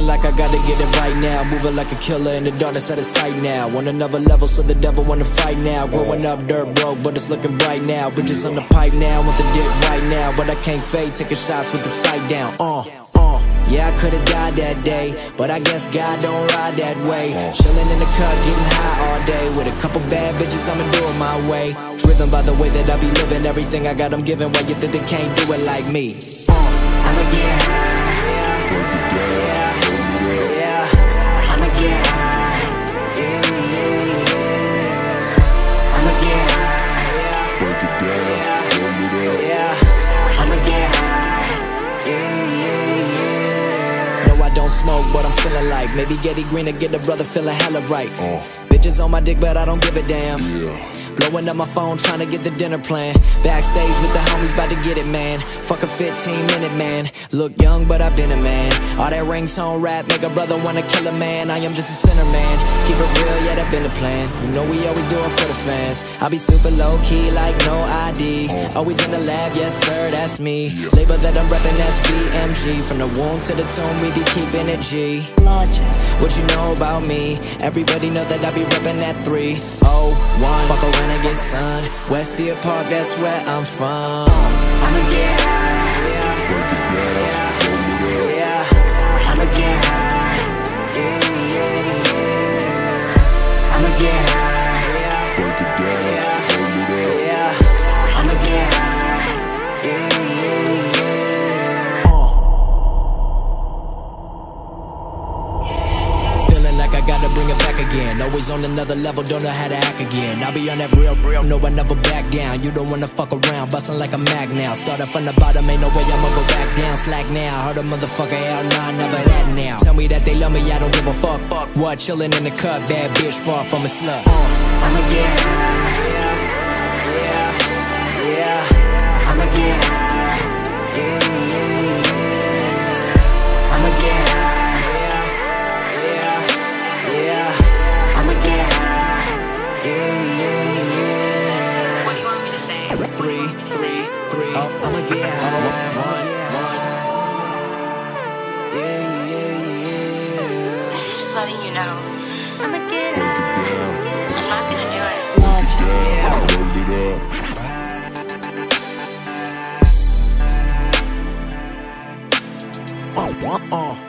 Feeling like I gotta get it right now. Moving like a killer in the darkness out of sight now. On another level, so the devil wanna fight now. Growing up dirt broke, but it's looking bright now. Bitches on the pipe now, want the dick right now. But I can't fade, taking shots with the sight down. Yeah, I could've died that day, but I guess God don't ride that way. Chillin' in the cut, getting high all day. With a couple bad bitches, I'ma do it my way. Driven by the way that I be living, everything I got I'm giving. Why you think they can't do it like me? I'ma get high, yeah, I'ma get high, I'ma get high, break it down, yeah, I'ma get high, Don't smoke, but I'm feeling like maybe Getty Green to get the brother feeling hella right. Bitches on my dick, but I don't give a damn. Blowing up my phone, trying to get the dinner plan. Backstage with the homies, about to get it, man. Fuck a 15-minute man. Look young, but I've been a man. All that ringtone rap make a brother wanna kill a man. I am just a sinner, man. Keep it real, yeah, that been the plan. You know we always do it for the fans. I be super low-key, like no ID. Always in the lab, yes sir, that's me. Label that I'm reppin', that's VMG. From the womb to the tomb, we be keeping it G. What you know about me? Everybody know that I be reppin' that 301. Fuck around and get sun. West Deer Park, that's where I'm from. I'ma get high, yeah, I'ma get high, I'ma get high, yeah, I'ma get high, Feeling like I gotta bring it back again. Always on another level, don't know how to act again. I'll be on that real, no, I never back down. You don't wanna fuck around, bustin' like a mag now. Started from the bottom, ain't no way I'ma go back down. Slack now, heard a motherfucker L9, never that now. Tell me that they love me, I don't give a fuck. What, chillin' in the cut, bad bitch, far from a slut. I'ma get high, yeah, I'ma get high, I'ma get high, yeah, I'ma get high, What do you want me to say? 3, I'ma get high, 1, Just letting you know. I'ma get high. I'm not gonna do it. Roll it up.